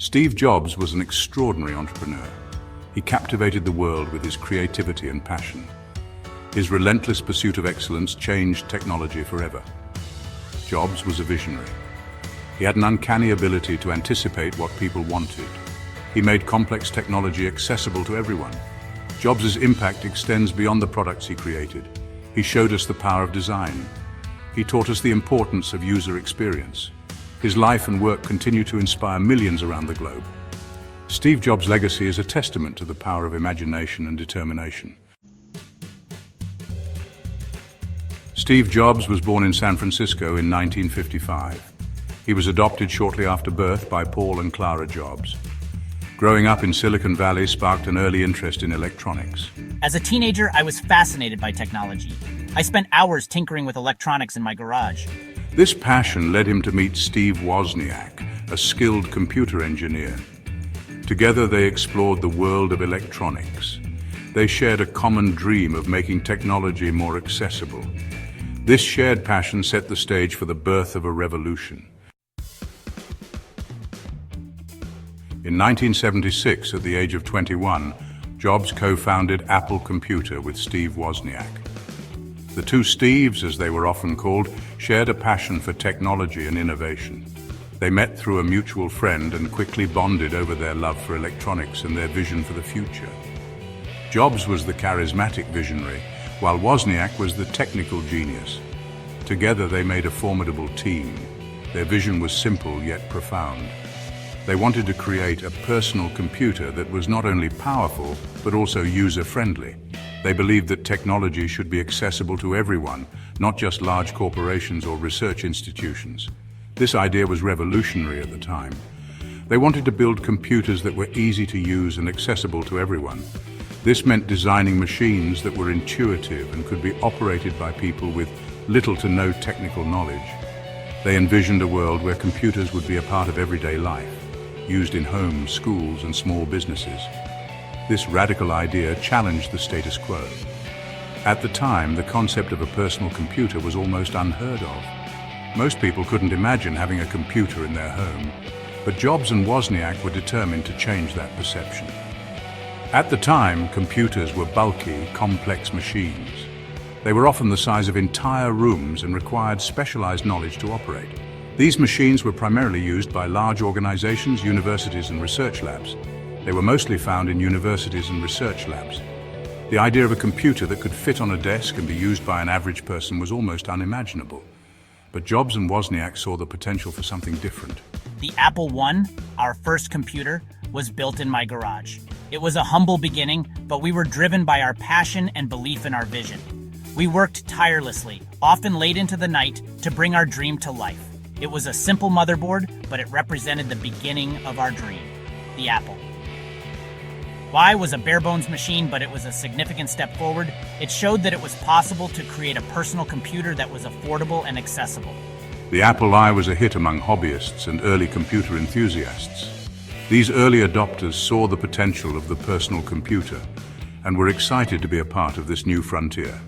Steve Jobs was an extraordinary entrepreneur. He captivated the world with his creativity and passion. His relentless pursuit of excellence changed technology forever. Jobs was a visionary. He had an uncanny ability to anticipate what people wanted. He made complex technology accessible to everyone. Jobs' impact extends beyond the products he created. He showed us the power of design. He taught us the importance of user experience. His life and work continue to inspire millions around the globe. Steve Jobs' legacy is a testament to the power of imagination and determination. Steve Jobs was born in San Francisco in 1955. He was adopted shortly after birth by Paul and Clara Jobs. Growing up in Silicon Valley sparked an early interest in electronics. As a teenager, I was fascinated by technology. I spent hours tinkering with electronics in my garage. This passion led him to meet Steve Wozniak, a skilled computer engineer. Together they explored the world of electronics. They shared a common dream of making technology more accessible. This shared passion set the stage for the birth of a revolution. In 1976, at the age of 21, Jobs co-founded Apple Computer with Steve Wozniak. The two Steves, as they were often called, shared a passion for technology and innovation. They met through a mutual friend and quickly bonded over their love for electronics and their vision for the future. Jobs was the charismatic visionary, while Wozniak was the technical genius. Together they made a formidable team. Their vision was simple yet profound. They wanted to create a personal computer that was not only powerful, but also user-friendly. They believed that technology should be accessible to everyone, not just large corporations or research institutions. This idea was revolutionary at the time. They wanted to build computers that were easy to use and accessible to everyone. This meant designing machines that were intuitive and could be operated by people with little to no technical knowledge. They envisioned a world where computers would be a part of everyday life, used in homes, schools, and small businesses. This radical idea challenged the status quo. At the time, the concept of a personal computer was almost unheard of. Most people couldn't imagine having a computer in their home, but Jobs and Wozniak were determined to change that perception. At the time, computers were bulky, complex machines. They were often the size of entire rooms and required specialized knowledge to operate. These machines were primarily used by large organizations, universities, and research labs. They were mostly found in universities and research labs. The idea of a computer that could fit on a desk and be used by an average person was almost unimaginable. But Jobs and Wozniak saw the potential for something different. The Apple I, our first computer, was built in my garage. It was a humble beginning, but we were driven by our passion and belief in our vision. We worked tirelessly, often late into the night, to bring our dream to life. It was a simple motherboard, but it represented the beginning of our dream, the Apple. Why was a bare-bones machine, but it was a significant step forward? It showed that it was possible to create a personal computer that was affordable and accessible. The Apple I was a hit among hobbyists and early computer enthusiasts. These early adopters saw the potential of the personal computer and were excited to be a part of this new frontier.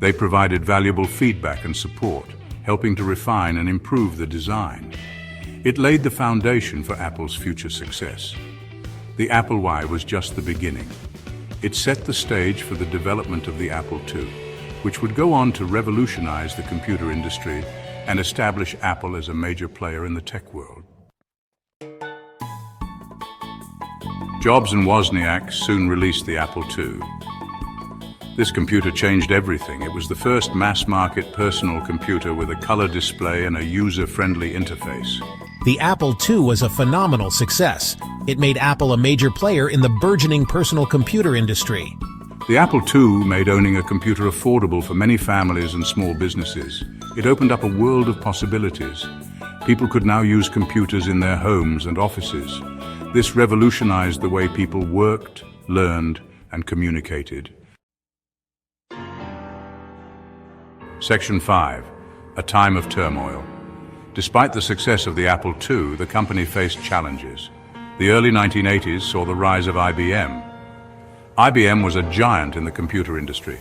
They provided valuable feedback and support, helping to refine and improve the design. It laid the foundation for Apple's future success. The Apple I was just the beginning. It set the stage for the development of the Apple II, which would go on to revolutionize the computer industry and establish Apple as a major player in the tech world. Jobs and Wozniak soon released the Apple II. This computer changed everything. It was the first mass-market personal computer with a color display and a user-friendly interface. The Apple II was a phenomenal success. It made Apple a major player in the burgeoning personal computer industry. The Apple II made owning a computer affordable for many families and small businesses. It opened up a world of possibilities. People could now use computers in their homes and offices. This revolutionized the way people worked, learned, and communicated. Section 5. A Time of Turmoil. Despite the success of the Apple II, the company faced challenges. The early 1980s saw the rise of IBM. IBM was a giant in the computer industry.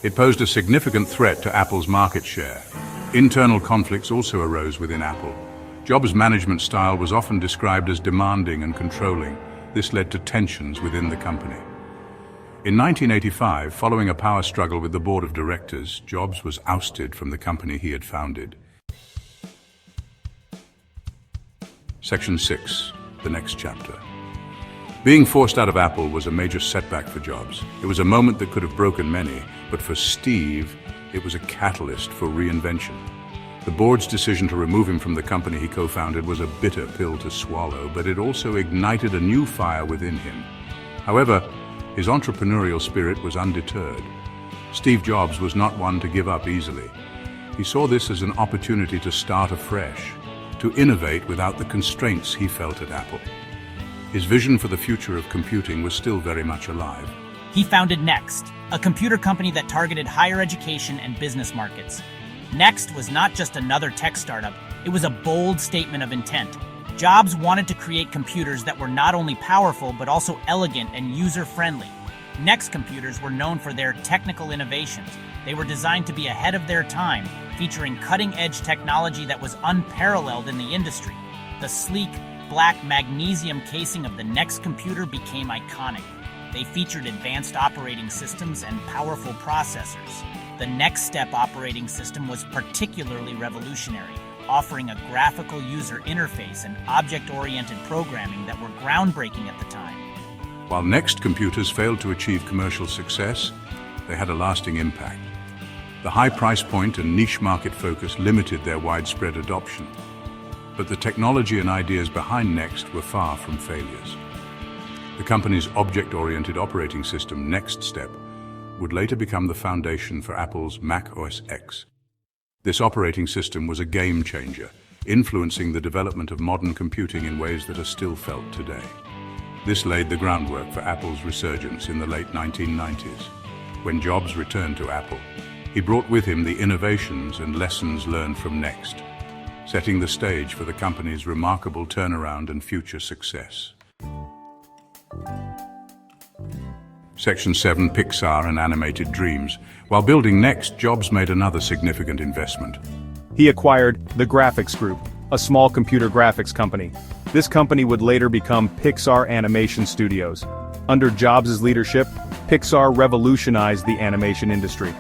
It posed a significant threat to Apple's market share. Internal conflicts also arose within Apple. Jobs' management style was often described as demanding and controlling. This led to tensions within the company. In 1985, following a power struggle with the board of directors, Jobs was ousted from the company he had founded. Section 6, the next chapter. Being forced out of Apple was a major setback for Jobs. It was a moment that could have broken many, but for Steve, it was a catalyst for reinvention. The board's decision to remove him from the company he co-founded was a bitter pill to swallow, but it also ignited a new fire within him. However, his entrepreneurial spirit was undeterred. Steve Jobs was not one to give up easily. He saw this as an opportunity to start afresh, to innovate without the constraints he felt at Apple. His vision for the future of computing was still very much alive. He founded Next, a computer company that targeted higher education and business markets. Next was not just another tech startup, it was a bold statement of intent. Jobs wanted to create computers that were not only powerful but also elegant and user-friendly. Next computers were known for their technical innovations. They were designed to be ahead of their time, featuring cutting-edge technology that was unparalleled in the industry. The sleek, black magnesium casing of the Next computer became iconic. They featured advanced operating systems and powerful processors. The Next Step operating system was particularly revolutionary, offering a graphical user interface and object-oriented programming that were groundbreaking at the time. While Next computers failed to achieve commercial success, they had a lasting impact. The high price point and niche market focus limited their widespread adoption. But the technology and ideas behind Next were far from failures. The company's object-oriented operating system, Next Step, would later become the foundation for Apple's Mac OS X. This operating system was a game changer, influencing the development of modern computing in ways that are still felt today. This laid the groundwork for Apple's resurgence in the late 1990s. When Jobs returned to Apple, he brought with him the innovations and lessons learned from Next, setting the stage for the company's remarkable turnaround and future success. Section 7, Pixar and Animated Dreams. While building Next, Jobs made another significant investment. He acquired the Graphics Group, a small computer graphics company. This company would later become Pixar Animation Studios. Under Jobs' leadership, Pixar revolutionized the animation industry.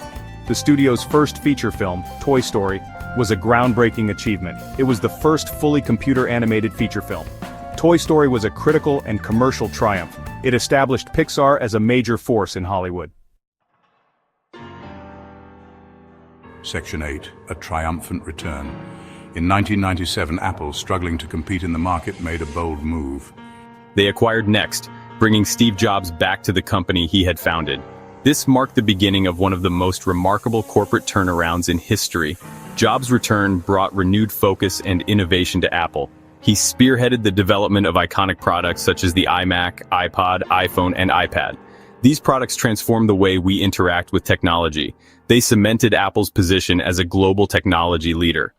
The studio's first feature film, Toy Story, was a groundbreaking achievement. It was the first fully computer-animated feature film. Toy Story was a critical and commercial triumph. It established Pixar as a major force in Hollywood. Section 8, A Triumphant Return. In 1997, Apple, struggling to compete in the market, made a bold move. They acquired Next, bringing Steve Jobs back to the company he had founded. This marked the beginning of one of the most remarkable corporate turnarounds in history. Jobs' return brought renewed focus and innovation to Apple. He spearheaded the development of iconic products such as the iMac, iPod, iPhone, and iPad. These products transformed the way we interact with technology. They cemented Apple's position as a global technology leader.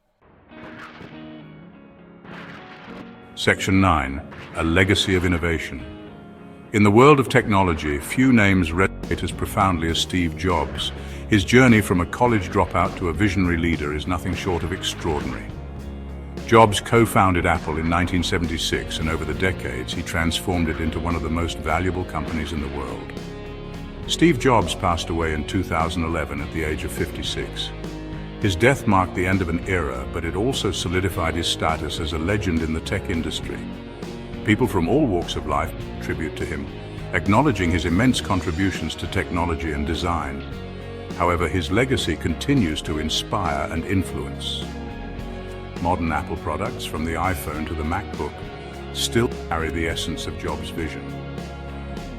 Section 9, A Legacy of Innovation. In the world of technology, few names resonate as profoundly as Steve Jobs. His journey from a college dropout to a visionary leader is nothing short of extraordinary. Jobs co-founded Apple in 1976, and over the decades, he transformed it into one of the most valuable companies in the world. Steve Jobs passed away in 2011 at the age of 56. His death marked the end of an era, but it also solidified his status as a legend in the tech industry. People from all walks of life pay tribute to him, acknowledging his immense contributions to technology and design. However, his legacy continues to inspire and influence. Modern Apple products, from the iPhone to the MacBook, still carry the essence of Jobs' vision.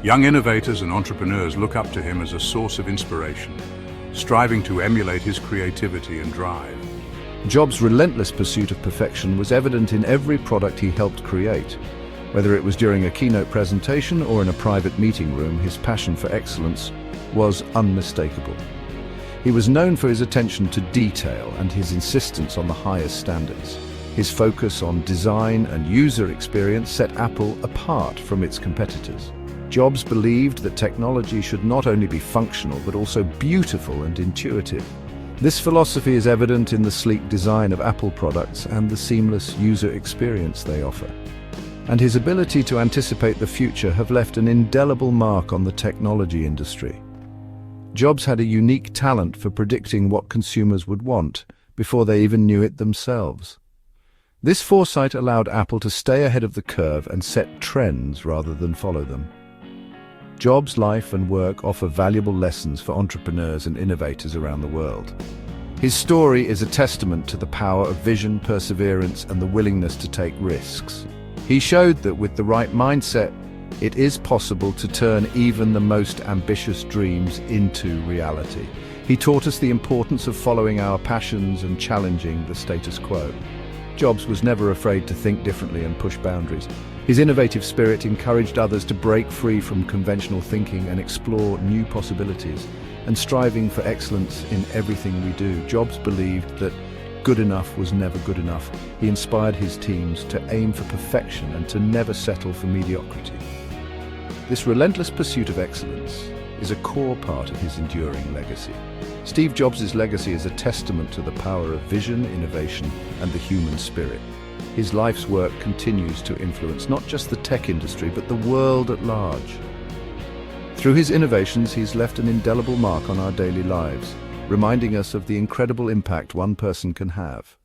Young innovators and entrepreneurs look up to him as a source of inspiration, striving to emulate his creativity and drive. Jobs' relentless pursuit of perfection was evident in every product he helped create. Whether it was during a keynote presentation or in a private meeting room, his passion for excellence was unmistakable. He was known for his attention to detail and his insistence on the highest standards. His focus on design and user experience set Apple apart from its competitors. Jobs believed that technology should not only be functional but also beautiful and intuitive. This philosophy is evident in the sleek design of Apple products and the seamless user experience they offer. And his ability to anticipate the future have left an indelible mark on the technology industry. Jobs had a unique talent for predicting what consumers would want before they even knew it themselves. This foresight allowed Apple to stay ahead of the curve and set trends rather than follow them. Jobs' life and work offer valuable lessons for entrepreneurs and innovators around the world. His story is a testament to the power of vision, perseverance, and the willingness to take risks. He showed that with the right mindset, it is possible to turn even the most ambitious dreams into reality. He taught us the importance of following our passions and challenging the status quo. Jobs was never afraid to think differently and push boundaries. His innovative spirit encouraged others to break free from conventional thinking and explore new possibilities. And striving for excellence in everything we do, Jobs believed that good enough was never good enough. He inspired his teams to aim for perfection and to never settle for mediocrity. This relentless pursuit of excellence is a core part of his enduring legacy. Steve Jobs' legacy is a testament to the power of vision, innovation, and the human spirit. His life's work continues to influence not just the tech industry, but the world at large. Through his innovations, he's left an indelible mark on our daily lives, reminding us of the incredible impact one person can have.